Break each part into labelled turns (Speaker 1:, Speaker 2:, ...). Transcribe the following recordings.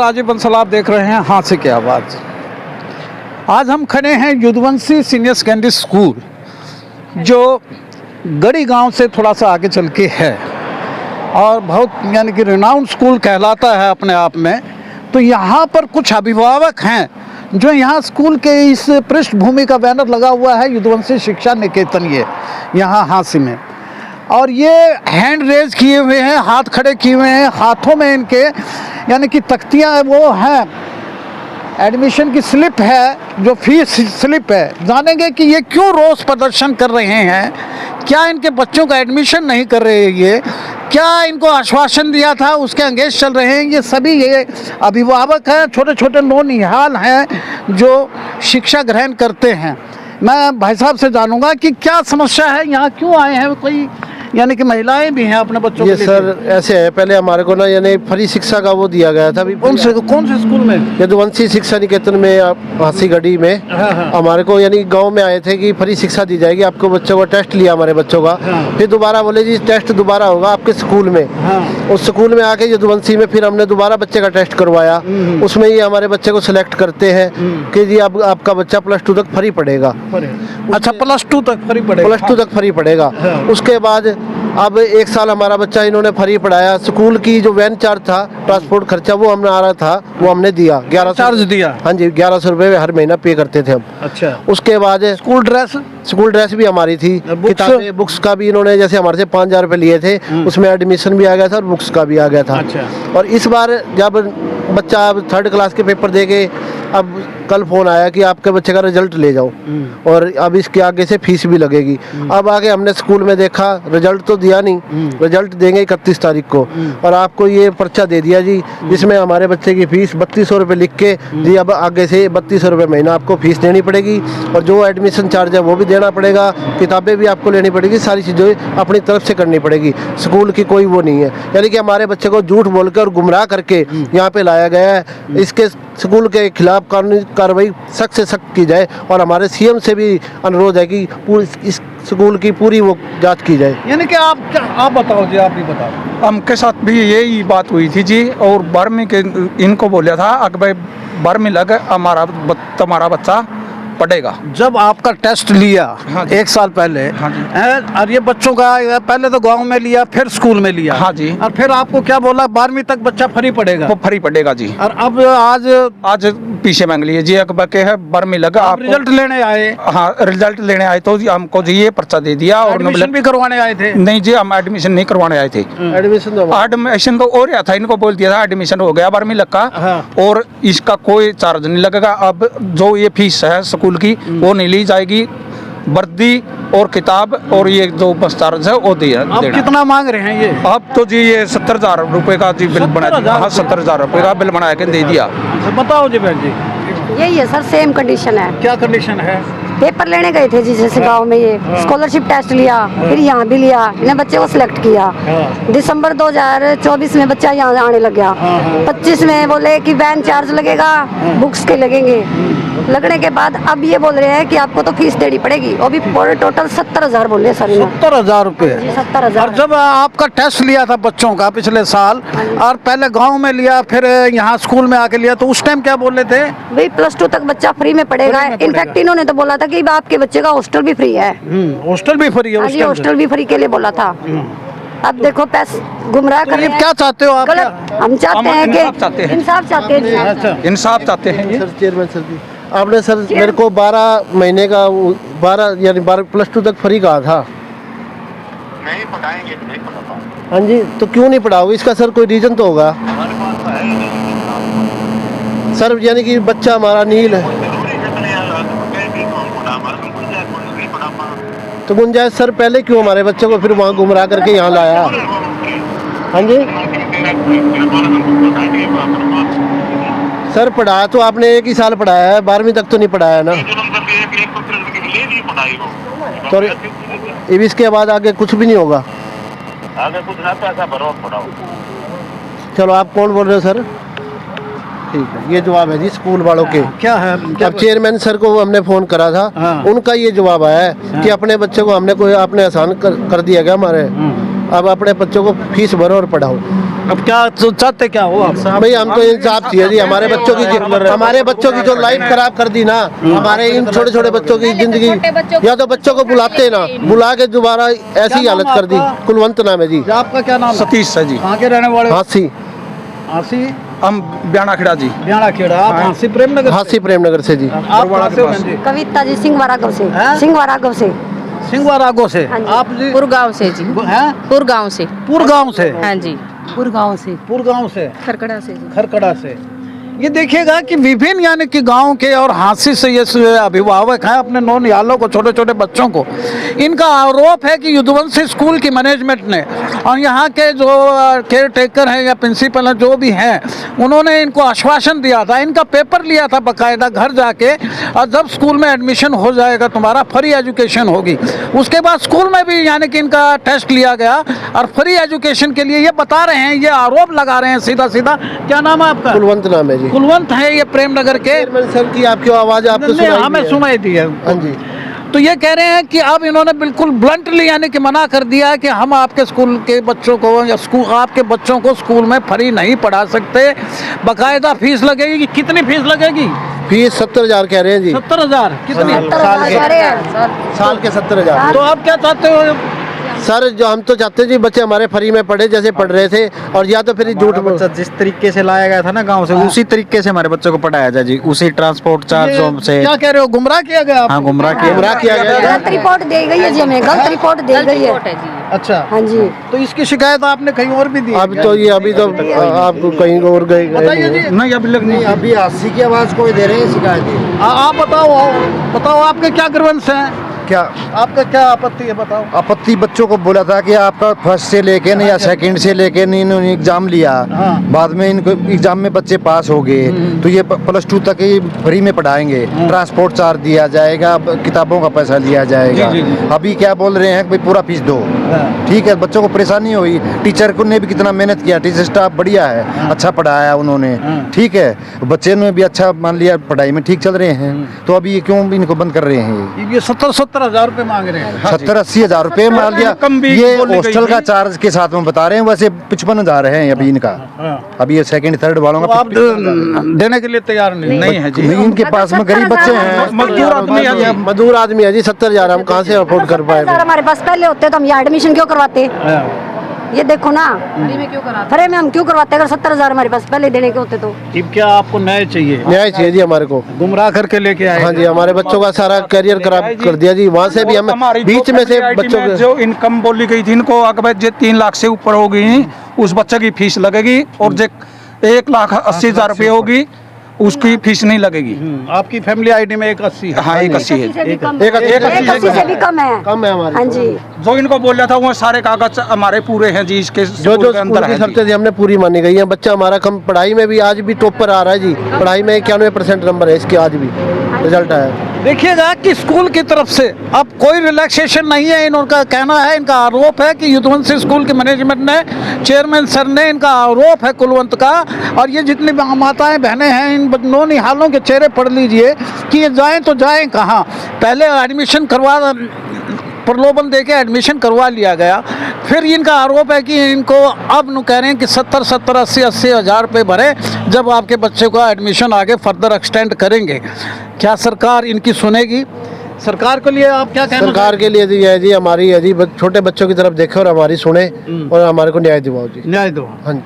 Speaker 1: राजीव बंसल आप देख रहे हैं हाथ से क्या आवाज़। आज हम खड़े हैं यदुवंशी सीनियर सेकेंडरी स्कूल जो गढ़ी गांव से थोड़ा सा आगे चल के है और बहुत यानी कि रिनाउंड स्कूल कहलाता है अपने आप में। तो यहाँ पर कुछ अभिभावक हैं जो यहाँ स्कूल के इस पृष्ठभूमि का बैनर लगा हुआ है यदुवंशी शिक्षा निकेतन, ये यहाँ हांसी में, और ये हैंड रेज किए हुए हैं, हाथ खड़े किए हुए हैं, हाथों में इनके यानी कि तख्तियाँ वो हैं, एडमिशन की स्लिप है जो फीस स्लिप है। जानेंगे कि ये क्यों रोष प्रदर्शन कर रहे हैं, क्या इनके बच्चों का एडमिशन नहीं कर रहे हैं, ये क्या इनको आश्वासन दिया था उसके अंगेज चल रहे हैं। ये सभी ये अभिभावक हैं, छोटे छोटे नौनिहाल हैं जो शिक्षा ग्रहण करते हैं। मैं भाई साहब से जानूंगा कि क्या समस्या है, यहाँ क्यों आए हैं, कोई यानी कि महिलाएं भी हैं अपने बच्चों
Speaker 2: ये
Speaker 1: के लिए।
Speaker 2: सर ऐसे है, पहले हमारे को ना यानी फ्री शिक्षा का वो दिया गया था। अभी
Speaker 1: कौन से स्कूल में?
Speaker 2: यदुवंशी शिक्षा निकेतन में हांसी गढ़ी में।
Speaker 1: हाँ।
Speaker 2: हमारे को यानी गांव में आए थे कि फ्री शिक्षा दी जाएगी आपको, बच्चों का टेस्ट लिया हमारे बच्चों का।
Speaker 1: हाँ।
Speaker 2: फिर दोबारा बोले जी टेस्ट दोबारा होगा आपके स्कूल में।
Speaker 1: हाँ।
Speaker 2: उस स्कूल में आके यदुवंशी में फिर हमने दोबारा बच्चे का टेस्ट करवाया। उसमें ये हमारे बच्चे को सिलेक्ट करते हैं कि जी अब आपका बच्चा +2 तक फ्री पढ़ेगा।
Speaker 1: अच्छा, +2 तक फ्री पढ़ेगा?
Speaker 2: +2 तक फ्री पढ़ेगा।
Speaker 1: हाँ।
Speaker 2: उसके बाद अब 1 साल हमारा बच्चा इन्होंने फ्री पढ़ाया। स्कूल की जो वैन चार्ज था, ट्रांसपोर्ट खर्चा वो हमने आ रहा था, वो हमने दिया। 1100
Speaker 1: चार्ज दिया?
Speaker 2: हाँ जी, 1100 रुपये हर महीना पे करते थे हम।
Speaker 1: अच्छा।
Speaker 2: उसके बाद
Speaker 1: स्कूल ड्रेस
Speaker 2: भी हमारी थी, किताबें बुक्स का भी इन्होंने जैसे हमारे से 5000 रुपये लिए थे, उसमें एडमिशन भी आ गया था और बुक्स का भी आ गया था।
Speaker 1: अच्छा।
Speaker 2: और इस बार जब बच्चा अब 3rd क्लास के पेपर दे के, अब कल फोन आया कि आपके बच्चे का रिजल्ट ले जाओ और अब इसके आगे से फीस भी लगेगी। अब आगे हमने स्कूल में देखा, रिजल्ट तो दिया नहीं, रिजल्ट देंगे 31 तारीख को, और आपको ये पर्चा दे दिया जी जिसमें हमारे बच्चे की फीस 3200 रुपये लिख के जी अब आगे से 3200 रुपये महीना आपको फीस देनी पड़ेगी और जो एडमिशन चार्ज है वो भी देना पड़ेगा, किताबें भी आपको लेनी पड़ेगी, सारी चीज़ें अपनी तरफ से करनी पड़ेगी। स्कूल की कोई वो नहीं है, यानी कि हमारे बच्चे को झूठ बोल के और गुमराह करके यहाँ पे लाया गया है। इसके स्कूल के खिलाफ कानूनी कार्रवाई सख्त से सख्त की जाए और हमारे सीएम से भी अनुरोध है कि पूरी इस स्कूल की पूरी वो जांच की जाए।
Speaker 1: यानी कि आप बताओ जी, आप भी बताओ।
Speaker 3: हमके साथ भी यही बात हुई थी जी, और बारहवीं के इनको बोला था अगर भाई 12वीं लग तुम्हारा बच्चा पढ़ेगा।
Speaker 1: जब आपका टेस्ट लिया
Speaker 3: हाँ
Speaker 1: 1 साल पहले,
Speaker 3: हाँ जी,
Speaker 1: और ये बच्चों का पहले तो गांव में लिया फिर स्कूल में लिया,
Speaker 3: हाँ जी,
Speaker 1: और फिर आपको क्या बोला 12वीं तक बच्चा फ्री पढ़ेगा?
Speaker 3: वो फ्री पढ़ेगा जी।
Speaker 1: और अब आज
Speaker 3: पीछे मांग लिए जी, अकबर के है 12वीं लगा,
Speaker 1: आप रिजल्ट लेने आए?
Speaker 3: हाँ रिजल्ट लेने आए तो जी हमको जी ये पर्चा दे दिया। और
Speaker 1: एडमिशन भी करवाने आए थे?
Speaker 3: नहीं जी, हम एडमिशन नहीं करवाने आए थे। एडमिशन तो हो रहा था, इनको बोल दिया था एडमिशन हो गया 12वीं लग का।
Speaker 1: हाँ।
Speaker 3: और इसका कोई चार्ज नहीं लगेगा। अब जो ये फीस है स्कूल की वो नहीं ली जाएगी, वर्दी और किताब और ये जो बस चार्ज है वो दिया।
Speaker 1: आप कितना मांग रहे हैं ये?
Speaker 3: अब तो जी ये 70,000 रुपये का जी बिल बना दिया। हाँ 70,000 रुपये का बिल बना के दे दिया।
Speaker 1: बताओ जी बहन जी।
Speaker 4: यही है सर, सेम कंडीशन है।
Speaker 1: क्या कंडीशन है?
Speaker 4: पेपर लेने गए थे जी जैसे गांव में, ये स्कॉलरशिप टेस्ट लिया, फिर यहाँ भी लिया, इन्हें बच्चे को सिलेक्ट किया। दिसंबर 2024 में बच्चा यहाँ आने लग गया। 25 में बोले कि वैन चार्ज लगेगा, बुक्स के लगेंगे। लगने के बाद अब ये बोल रहे हैं कि आपको तो फीस देनी पड़ेगी, और भी टोटल 70,000 बोले सर।
Speaker 1: 70,000 रुपये?
Speaker 4: 70,000।
Speaker 1: और जब आपका टेस्ट लिया था बच्चों का पिछले साल, और पहले गांव में लिया फिर यहाँ स्कूल में आके लिया, तो उस टाइम क्या बोल रहे थे?
Speaker 4: वही +2 तक बच्चा फ्री में पढ़ेगा। इनफैक्ट इन्होंने तो बोला था कि आपके बच्चे का हॉस्टल भी फ्री है।
Speaker 1: हॉस्टल भी फ्री है?
Speaker 4: हॉस्टल भी फ्री के लिए बोला था। अब देखो पैसे गुमराह कर रहे हैं।
Speaker 1: क्या चाहते हो आप?
Speaker 4: गलत हम चाहते हैं कि इंसाफ चाहते हैं।
Speaker 3: इंसाफ चाहते हैं।
Speaker 2: सर चेयरमैन सर जी, आपने सर मेरे को 12 महीने का 12 यानी 12 +2 तक फ्री कहा था।
Speaker 5: नहीं पढ़ाएंगे, नहीं पढ़ा पाएंगे।
Speaker 2: हाँ जी, तो क्यों नहीं पढ़ाओगे? इसका सर कोई रीजन तो होगा
Speaker 5: हमारे पास तो है ही नहीं।
Speaker 2: सर, यानी कि बच्चा हमारा नील है तो गुंजाइश सर पहले क्यों हमारे बच्चे को फिर वहाँ गुमराह करके यहाँ लाया? हाँ जी सर, पढ़ाया तो आपने 1 ही साल पढ़ाया है, 12वीं तक तो नहीं पढ़ाया ना। तो अब इसके बाद आगे कुछ भी नहीं होगा?
Speaker 5: आगे कुछ ना पैसा भरो पढ़ाओ।
Speaker 2: चलो, आप कौन बोल रहे हो सर? ठीक है, ये जवाब है जी स्कूल वालों के।
Speaker 1: क्या है?
Speaker 2: अब चेयरमैन सर को हमने फोन करा था।
Speaker 1: हाँ।
Speaker 2: उनका ये जवाब आया है कि अपने बच्चे को हमने कोई आपने आसान कर दिया गया हमारे अब अपने बच्चों को फीस भरो और पढ़ाओ।
Speaker 1: अब क्या तो चाहते क्या हो आप?
Speaker 2: भाई हम तो इंसाफ चाहिए जी, हमारे बच्चों की जो लाइफ खराब कर दी ना, हमारे इन छोटे छोटे बच्चों की जिंदगी। या तो बच्चों को बुलाते ना, बुला के दोबारा ऐसी हालत कर दी। कुलवंत नाम है जी।
Speaker 1: आपका क्या नाम?
Speaker 3: सतीश है जी।
Speaker 1: कहाँ के रहने वाले?
Speaker 2: हांसी
Speaker 1: हांसी
Speaker 3: हम ब्याणा खेड़ा जी।
Speaker 1: ब्याणा खेड़ा। आप हांसी प्रेमनगर?
Speaker 2: हांसी प्रेमनगर से जी।
Speaker 1: आप कहाँ से हो बहन जी?
Speaker 4: कविता जी सिंहवाड़ा गाँव से।
Speaker 1: हैं?
Speaker 4: सिंहवाड़ा गाँव से।
Speaker 1: सिंहवाड़ा से।
Speaker 4: हाँ जी।
Speaker 1: आप जी?
Speaker 6: पुरगांव से जी।
Speaker 1: हैं?
Speaker 6: पुरगांव से।
Speaker 1: पुरगांव से।
Speaker 6: हाँ जी पुरगांव से।
Speaker 1: पुरगांव से।
Speaker 6: खरकड़ा से जी।
Speaker 1: खरकड़ा से। ये देखिएगा कि विभिन्न यानी कि गांव के और हांसी से ये अभिभावक हैं अपने नौनिहालों को, छोटे छोटे बच्चों को, इनका आरोप है कि यदुवंशी स्कूल की मैनेजमेंट ने और यहाँ के जो केयर टेकर हैं या प्रिंसिपल हैं जो भी हैं, उन्होंने इनको आश्वासन दिया था, इनका पेपर लिया था बाकायदा घर जाके, और जब स्कूल में एडमिशन हो जाएगा तुम्हारा फ्री एजुकेशन होगी। उसके बाद स्कूल में भी यानी कि इनका टेस्ट लिया गया और फ्री एजुकेशन के लिए ये बता रहे हैं, ये आरोप लगा रहे हैं सीधा सीधा। क्या नाम है आपका?
Speaker 2: कुलवंत नाम है जी।
Speaker 1: कुलवंत है ये प्रेमनगर के।
Speaker 2: सर की आपकी आवाज आपको
Speaker 1: हमें सुनाई दी है।
Speaker 2: हाँ जी।
Speaker 1: तो ये कह रहे हैं कि अब इन्होंने बिल्कुल ब्लंटली यानी कि मना कर दिया कि हम आपके स्कूल के बच्चों को या स्कूल आपके बच्चों को स्कूल में फ्री नहीं पढ़ा सकते, बाकायदा फीस लगेगी। कितनी फीस लगेगी?
Speaker 2: फीस 70,000 कह रहे हैं जी।
Speaker 1: 70,000? कितनी?
Speaker 2: साल के 70,000।
Speaker 1: तो आप क्या चाहते हो?
Speaker 2: सर जो हम तो चाहते जी बच्चे हमारे फ्री में पढ़े जैसे पढ़ रहे थे, और या तो फिर झूठ
Speaker 7: बच्चा जिस तरीके से लाया गया था ना गांव से, उसी तरीके से हमारे बच्चों को पढ़ाया जाए जी, उसी ट्रांसपोर्ट चार्जों से।
Speaker 1: क्या कह रहे हो? गुमराह किया गया?
Speaker 7: हाँ, गुमराह
Speaker 2: किया गया।
Speaker 4: गलत रिपोर्ट दी गई है जी, हमें गलत रिपोर्ट दी गई है।
Speaker 1: अच्छा।
Speaker 4: हाँ जी।
Speaker 1: तो इसकी शिकायत आपने कहीं और भी दी?
Speaker 2: अभी तो आपको कहीं और गए
Speaker 1: बताइए जी।
Speaker 3: नहीं अभी लग नहीं।
Speaker 8: अभी 80 की आवाज कोई दे रहे हैं शिकायत।
Speaker 1: आप बताओ आपके क्या ग्रीवेंस हैं?
Speaker 8: क्या
Speaker 1: आपका क्या आपत्ति है? बताओ।
Speaker 8: आपत्ति बच्चों को बोला था कि आपका फर्स्ट से लेके न या सेकंड से लेके न इन्होंने एग्जाम लिया, बाद में इनको एग्जाम में बच्चे पास हो गए तो ये +2 तक ही फ्री में पढ़ाएंगे, ट्रांसपोर्ट चार्ज दिया जाएगा, किताबों का पैसा दिया जाएगा। अभी क्या बोल रहे हैं कि भाई पूरा फीस दो। ठीक है, बच्चों को परेशानी हुई, टीचर को ने भी कितना मेहनत किया, टीचर स्टाफ बढ़िया है, अच्छा पढ़ाया उन्होंने। ठीक है, बच्चे ने भी अच्छा मान लिया, पढ़ाई में ठीक चल रहे हैं, तो अभी ये क्यों इनको बंद कर रहे हैं?
Speaker 1: ये 70,000 रुपए मांग रहे हैं।
Speaker 8: 70-80 हजार रुपए मान लिया। ये हॉस्टल का चार्ज के साथ में बता रहे हैं, वैसे 55,000 है अभी इनका। अभी ये सेकंड थर्ड वालों
Speaker 1: तो
Speaker 8: का
Speaker 1: आप देने के लिए तैयार नहीं है जी?
Speaker 8: नहीं, इनके पास में गरीब बच्चे हैं,
Speaker 2: मजदूर आदमी है जी। 70,000 हम कहाँ से अफोर्ड कर पाए?
Speaker 4: हमारे पास पहले होते तो हम यहाँ एडमिशन क्यों करवाते? ये देखो ना, फ्री में हम क्यों करवाते अगर 70,000 हमारे पास पहले देने के होते तो।
Speaker 1: अब क्या आपको न्याय चाहिए?
Speaker 2: न्याय चाहिए जी हमारे को।
Speaker 1: गुमराह करके लेके आए।
Speaker 2: हाँ जी, हमारे बच्चों का सारा करियर खराब कर दिया जी। वहाँ से भी हमें बीच में से बच्चों को
Speaker 3: जो इनकम बोली गई थी इनको, अगर जो 3 लाख से ऊपर होगी उस बच्चे की फीस लगेगी, और जो 1,80,000 रुपये होगी उसकी फीस नहीं लगेगी।
Speaker 1: आपकी फैमिली आईडी में 180 है?
Speaker 3: हाँ 180 है।
Speaker 4: 180 से भी कम है।
Speaker 2: कम है हमारे।
Speaker 4: हाँ जी।
Speaker 3: जो इनको बोला था वो सारे कागज हमारे पूरे हैं जी, इसके
Speaker 2: जो
Speaker 3: स्कूल के अंदर
Speaker 2: स्कूल की
Speaker 3: है
Speaker 2: शर्तें थी हमने पूरी मानी गई है। बच्चा हमारा कम पढ़ाई में भी आज भी टॉपर आ रहा है जी। पढ़ाई में 91% नंबर है इसके, आज भी रिजल्ट आया।
Speaker 1: देखिएगा कि स्कूल की तरफ से अब कोई रिलैक्सेशन नहीं है। इनका कहना है, इनका आरोप है कि यदुवंशी स्कूल के मैनेजमेंट ने, चेयरमैन सर ने, इनका आरोप है कुलवंत का, और ये जितनी माताएं बहनें हैं इन नौनिहालों के चेहरे पढ़ लीजिए कि ये जाएं तो जाएं कहाँ। पहले एडमिशन प्रलोभन देके एडमिशन करवा लिया गया, फिर इनका आरोप है कि इनको अब कह रहे हैं कि 70, 80 हज़ार रुपये भरे जब आपके बच्चे का एडमिशन आगे फर्दर एक्सटेंड करेंगे। क्या सरकार इनकी सुनेगी? सरकार के लिए आप क्या कहना?
Speaker 2: सरकार के लिए जी है जी, हमारी है जी, छोटे बच्चों की तरफ देखे और हमारी सुने और हमारे को न्याय दिवाओ जी।
Speaker 1: न्याय दो।
Speaker 2: हाँ जी।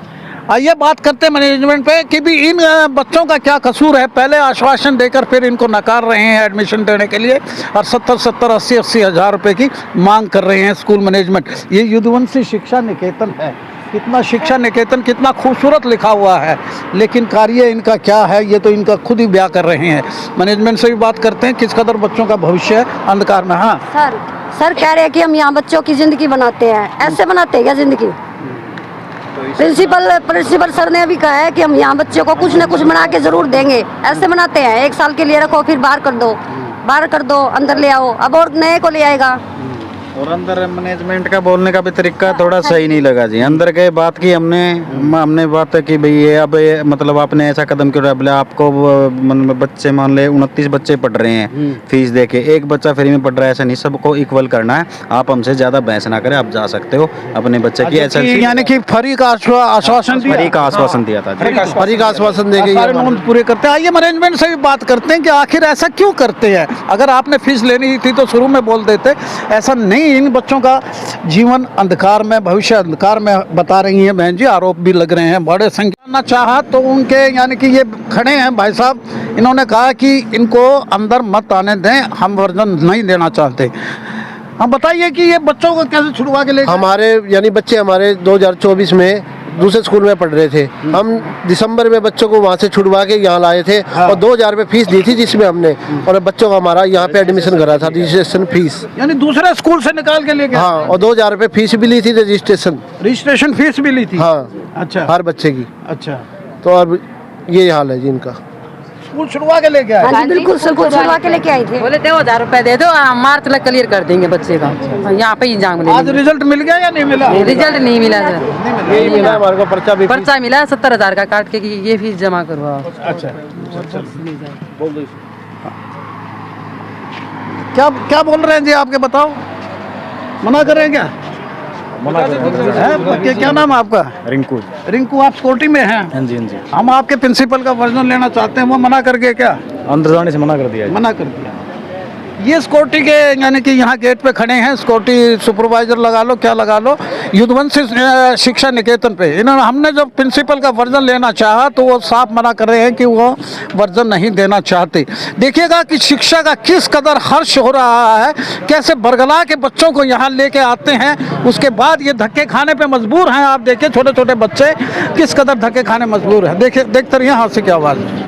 Speaker 1: आइए बात करते हैं मैनेजमेंट पे कि भी इन बच्चों का क्या कसूर है। पहले आश्वासन देकर फिर इनको नकार रहे हैं एडमिशन देने के लिए, और 70, 80 हज़ार रुपये की मांग कर रहे हैं स्कूल मैनेजमेंट। ये यदुवंशी शिक्षा निकेतन है। कितना शिक्षा निकेतन, कितना खूबसूरत लिखा हुआ है, लेकिन कार्य इनका क्या है ये तो इनका खुद ही बयां कर रहे हैं। मैनेजमेंट से भी बात करते हैं किस कदर बच्चों का भविष्य है अंधकार में। हाँ
Speaker 4: सर कह रहे हैं कि हम यहाँ बच्चों की जिंदगी बनाते हैं। ऐसे बनाते हैं क्या जिंदगी? प्रिंसिपल सर ने अभी कहा है कि हम यहाँ बच्चों को कुछ न कुछ बना के जरूर देंगे। ऐसे बनाते हैं, 1 साल के लिए रखो फिर बाहर कर दो, अंदर ले आओ, अब और नए को ले आएगा।
Speaker 7: और अंदर मैनेजमेंट का बोलने का भी तरीका थोड़ा सही नहीं लगा जी। अंदर के बात की हमने बात की भाई ये अब मतलब आपने ऐसा कदम क्यों बोले, आपको मतलब बच्चे मान ले 29 बच्चे पढ़ रहे हैं फीस दे के, एक बच्चा फ्री में पढ़ रहा है, ऐसा नहीं, सबको इक्वल करना है। आप हमसे ज्यादा बहस ना करें, आप जा सकते हो अपने बच्चे की एसएलसी।
Speaker 1: यानी कि फ्री का आश्वासन दिया,
Speaker 7: फ्री का आश्वासन दिया था जी।
Speaker 2: फ्री का आश्वासन दे
Speaker 1: सारे
Speaker 2: गई।
Speaker 1: नॉर्म्स पूरे करते हैं। आइए मैनेजमेंट से भी बात करते हैं कि आखिर ऐसा क्यों करते हैं। अगर आपने फीस लेनी थी तो शुरू में बोल देते। ऐसा नहीं, इन बच्चों का जीवन अंधकार में, भविष्य अंधकार में बता रही हैं बहन जी। आरोप भी लग रहे हैं बड़े संख्या ना चाहा तो उनके, यानी कि ये खड़े हैं भाई साहब, इन्होंने कहा कि इनको अंदर मत आने दें, हम वर्जन नहीं देना चाहते। हम बताइए कि ये बच्चों को कैसे छुड़वा के ले
Speaker 2: हमारे यानी बच्चे हमारे 2024 में दूसरे स्कूल में पढ़ रहे थे। हम दिसंबर में बच्चों को वहाँ से छुड़वा के यहाँ लाए थे और 2000 रुपये फीस दी थी जिसमें हमने, और बच्चों का हमारा यहाँ पे एडमिशन करा था, रजिस्ट्रेशन फीस।
Speaker 1: यानी दूसरे स्कूल से निकाल के ले गए।
Speaker 2: हाँ, और 2000 रुपये फीस भी ली थी, रजिस्ट्रेशन
Speaker 1: फीस भी ली थी।
Speaker 2: हाँ,
Speaker 1: अच्छा,
Speaker 2: हर बच्चे की।
Speaker 1: अच्छा,
Speaker 2: तो अब ये हाल है जी इनका।
Speaker 1: स्कूल छुड़वा के लेके आए।
Speaker 4: हाँ जी, बिल्कुल स्कूल छुड़वा के लेके आई थे।
Speaker 6: बोले 2000 रुपए दे दो, मार्च तक क्लियर कर देंगे बच्चे का, यहाँ पे एग्जाम ले
Speaker 1: आज रिजल्ट मिल गया या नहीं मिला?
Speaker 6: रिजल्ट नहीं मिला सर,
Speaker 2: यही मिला हमारे को पर्चा भी।
Speaker 6: पर्चा मिला 70,000 का काट के कि ये फीस जमा करवाओ।
Speaker 1: अच्छा, क्या क्या बोल रहे हैं जी आपके, बताओ, मना कर रहे हैं क्या? है? क्या नाम है आपका?
Speaker 7: रिंकू।
Speaker 1: रिंकू, आप सिक्योरिटी में हैं?
Speaker 7: हाँ जी, हाँ जी।
Speaker 1: हम आपके प्रिंसिपल का वर्जन लेना चाहते हैं, वो मना करके क्या?
Speaker 7: अंदर जाने से मना कर दिया।
Speaker 1: मना कर दिया। ये सिक्योरिटी के, यानी कि यहाँ गेट पे खड़े हैं, सिक्योरिटी सुपरवाइजर लगा लो, क्या लगा लो, युद्धवंशी शिक्षा निकेतन पे। इन्होंने, हमने जब प्रिंसिपल का वर्जन लेना चाहा तो वो साफ मना कर रहे हैं कि वो वर्जन नहीं देना चाहते। देखिएगा कि शिक्षा का किस कदर हर्ष हो रहा है, कैसे बरगला के बच्चों को यहाँ लेके आते हैं, उसके बाद ये धक्के खाने पे मजबूर हैं। आप देखिए छोटे छोटे बच्चे किस कदर धक्के खाने मजबूर हैं। देखिए, देखते रहिए हाथ से क्या आवाज़।